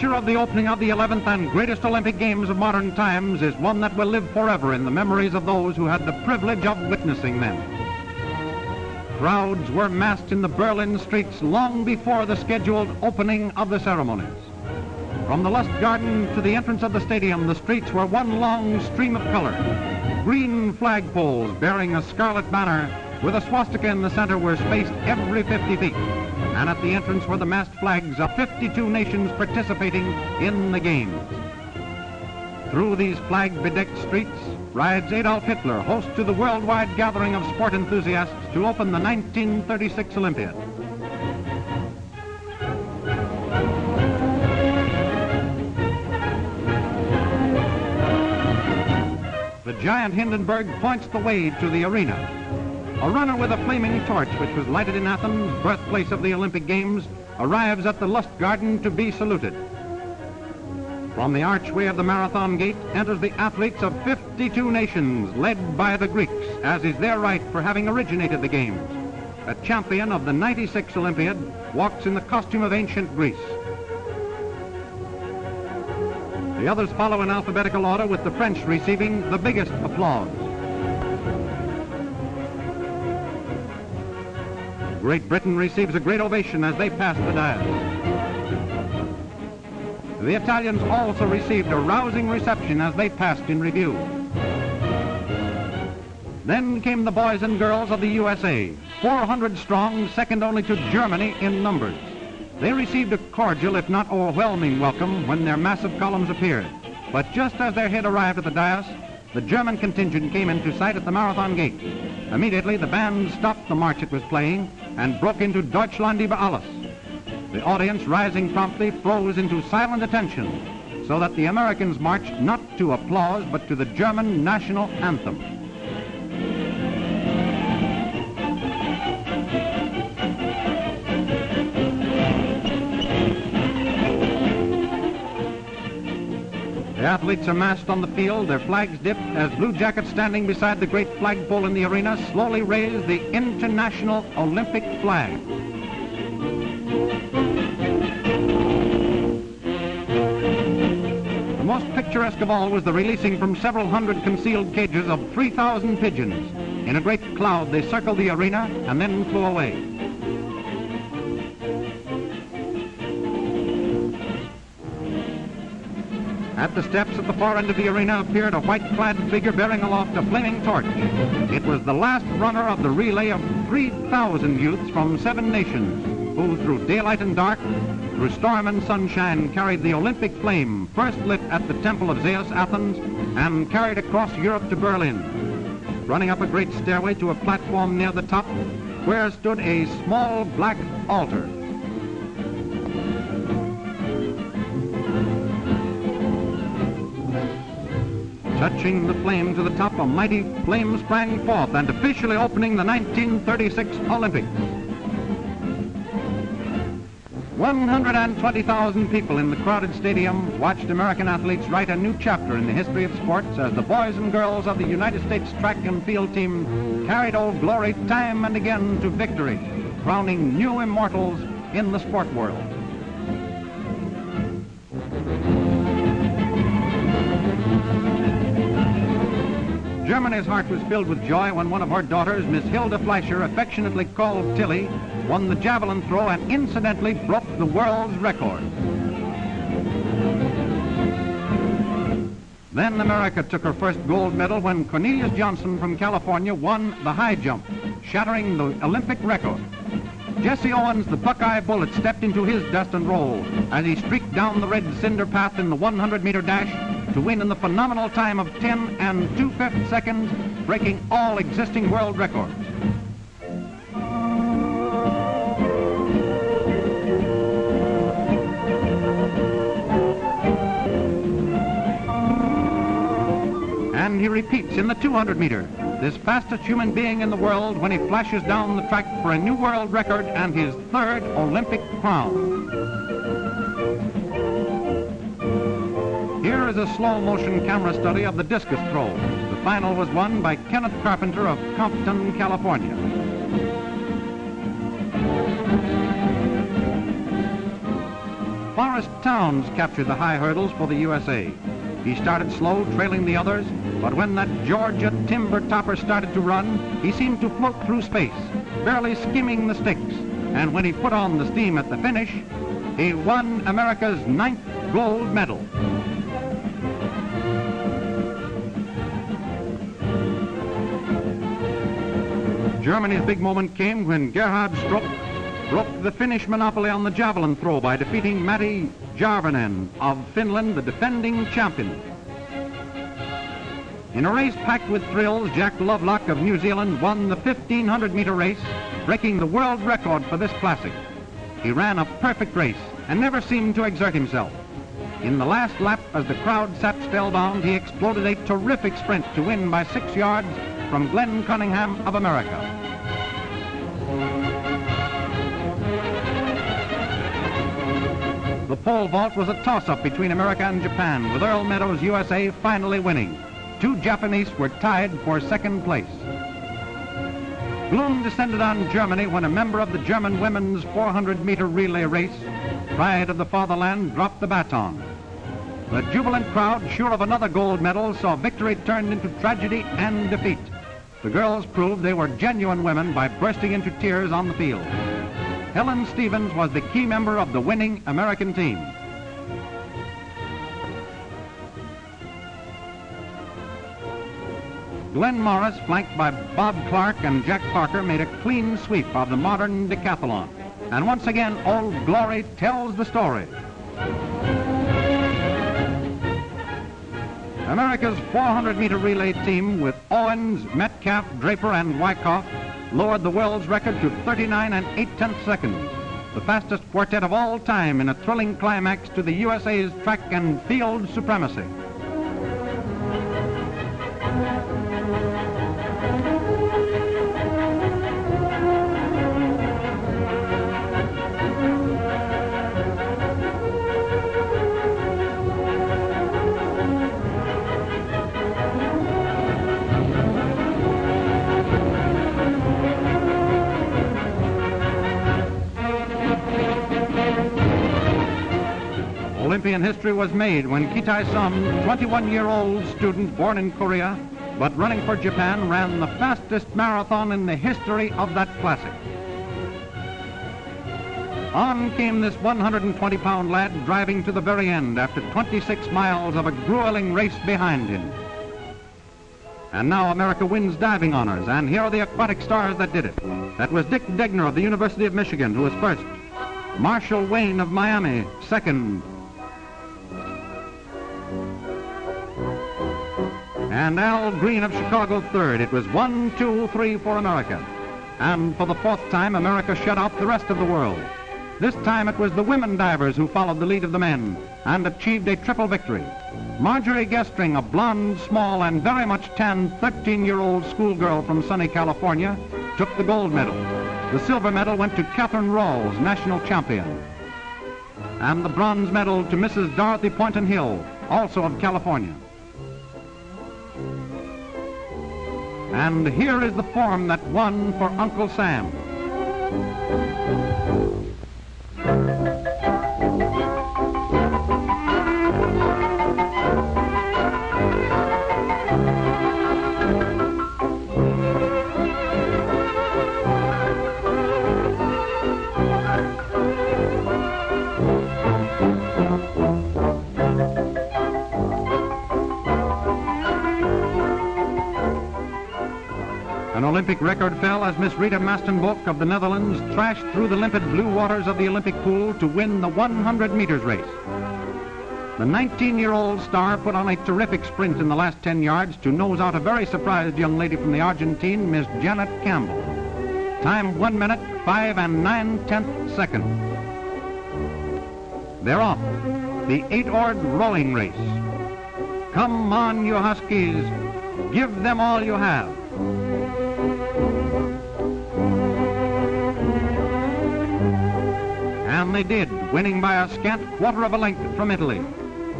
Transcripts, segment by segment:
picture of the opening of the 11th and greatest Olympic Games of modern times is one that will live forever in the memories of those who had the privilege of witnessing them. Crowds were massed in the Berlin streets long before the scheduled opening of the ceremonies. From the Lustgarten to the entrance of the stadium, the streets were one long stream of color. Green flagpoles bearing a scarlet banner with a swastika in the center were spaced every 50 feet. And at the entrance were the massed flags of 52 nations participating in the games. Through these flag-bedecked streets rides Adolf Hitler, host to the worldwide gathering of sport enthusiasts to open the 1936 Olympiad. The giant Hindenburg points the way to the arena. A runner with a flaming torch, which was lighted in Athens, birthplace of the Olympic Games, arrives at the Lustgarten to be saluted. From the archway of the Marathon Gate enters the athletes of 52 nations, led by the Greeks, as is their right for having originated the Games. A champion of the 96 Olympiad walks in the costume of ancient Greece. The others follow in alphabetical order, with the French receiving the biggest applause. Great Britain receives a great ovation as they pass the dais. The Italians also received a rousing reception as they passed in review. Then came the boys and girls of the USA, 400 strong, second only to Germany in numbers. They received a cordial, if not overwhelming, welcome when their massive columns appeared. But just as their head arrived at the dais, the German contingent came into sight at the Marathon Gate. Immediately, the band stopped the march it was playing and broke into Deutschland über alles. The audience, rising promptly, froze into silent attention, so that the Americans marched not to applause, but to the German national anthem. The athletes are massed on the field, their flags dipped, as Blue Jackets standing beside the great flagpole in the arena slowly raise the International Olympic flag. The most picturesque of all was the releasing from several hundred concealed cages of 3,000 pigeons. In a great cloud, they circled the arena and then flew away. At the steps at the far end of the arena appeared a white-clad figure bearing aloft a flaming torch. It was the last runner of the relay of 3,000 youths from 7 nations who, through daylight and dark, through storm and sunshine, carried the Olympic flame, first lit at the Temple of Zeus, Athens, and carried across Europe to Berlin. Running up a great stairway to a platform near the top, where stood a small black altar. Touching the flame to the top, a mighty flame sprang forth, and officially opening the 1936 Olympics. 120,000 people in the crowded stadium watched American athletes write a new chapter in the history of sports as the boys and girls of the United States track and field team carried Old Glory time and again to victory, crowning new immortals in the sport world. Germany's heart was filled with joy when one of her daughters, Miss Hilda Fleischer, affectionately called Tilly, won the javelin throw and incidentally broke the world's record. Then America took her first gold medal when Cornelius Johnson from California won the high jump, shattering the Olympic record. Jesse Owens, the Buckeye Bullet, stepped into his dust and roll as he streaked down the red cinder path in the 100-meter dash to win in the phenomenal time of 10 2/5 seconds, breaking all existing world records. And he repeats in the 200-meter, this fastest human being in the world, when he flashes down the track for a new world record and his 3rd Olympic crown. Here is a slow-motion camera study of the discus throw. The final was won by Kenneth Carpenter of Compton, California. Forrest Towns captured the high hurdles for the USA. He started slow, trailing the others, but when that Georgia timber topper started to run, he seemed to float through space, barely skimming the sticks. And when he put on the steam at the finish, he won America's 9th gold medal. Germany's big moment came when Gerhard Struck broke the Finnish monopoly on the javelin throw by defeating Matti Järvinen of Finland, the defending champion. In a race packed with thrills, Jack Lovelock of New Zealand won the 1,500-meter race, breaking the world record for this classic. He ran a perfect race and never seemed to exert himself. In the last lap, as the crowd sat spellbound, he exploded a terrific sprint to win by 6 yards from Glenn Cunningham of America. The pole vault was a toss-up between America and Japan, with Earl Meadows, USA, finally winning. 2 Japanese were tied for second place. Gloom descended on Germany when a member of the German women's 400-meter relay race, pride of the fatherland, dropped the baton. The jubilant crowd, sure of another gold medal, saw victory turned into tragedy and defeat. The girls proved they were genuine women by bursting into tears on the field. Helen Stevens was the key member of the winning American team. Glenn Morris, flanked by Bob Clark and Jack Parker, made a clean sweep of the modern decathlon. And once again, Old Glory tells the story. America's 400-meter relay team with Owens, Metcalf, Draper, and Wyckoff lowered the world's record to 39 8/10 seconds, the fastest quartet of all time in a thrilling climax to the USA's track and field supremacy. Olympian history was made when Kitai Sum, 21-year-old student born in Korea, but running for Japan, ran the fastest marathon in the history of that classic. On came this 120-pound lad, driving to the very end after 26 miles of a grueling race behind him. And now America wins diving honors, and here are the aquatic stars that did it. That was Dick Degner of the University of Michigan, who was first. Marshall Wayne of Miami, second. And Al Green of Chicago, third. It was 1, 2, 3 for America. And for the 4th time, America shut out the rest of the world. This time it was the women divers who followed the lead of the men and achieved a triple victory. Marjorie Gestring, a blonde, small, and very much tanned 13-year-old schoolgirl from sunny California, took the gold medal. The silver medal went to Catherine Rawls, national champion. And the bronze medal to Mrs. Dorothy Poynton Hill, also of California. And here is the form that won for Uncle Sam. An Olympic record fell as Miss Rita Mastenbok of the Netherlands thrashed through the limpid blue waters of the Olympic pool to win the 100 meters race. The 19-year-old star put on a terrific sprint in the last 10 yards to nose out a very surprised young lady from the Argentine, Miss Janet Campbell. Time 1 minute, 5 9/10 seconds. They're off. The 8-oared rowing race. Come on, you Huskies. Give them all you have. And they did, winning by a scant quarter of a length from Italy.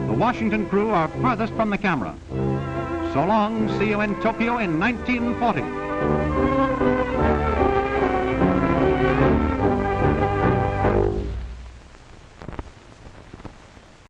The Washington crew are furthest from the camera. So long, see you in Tokyo in 1940.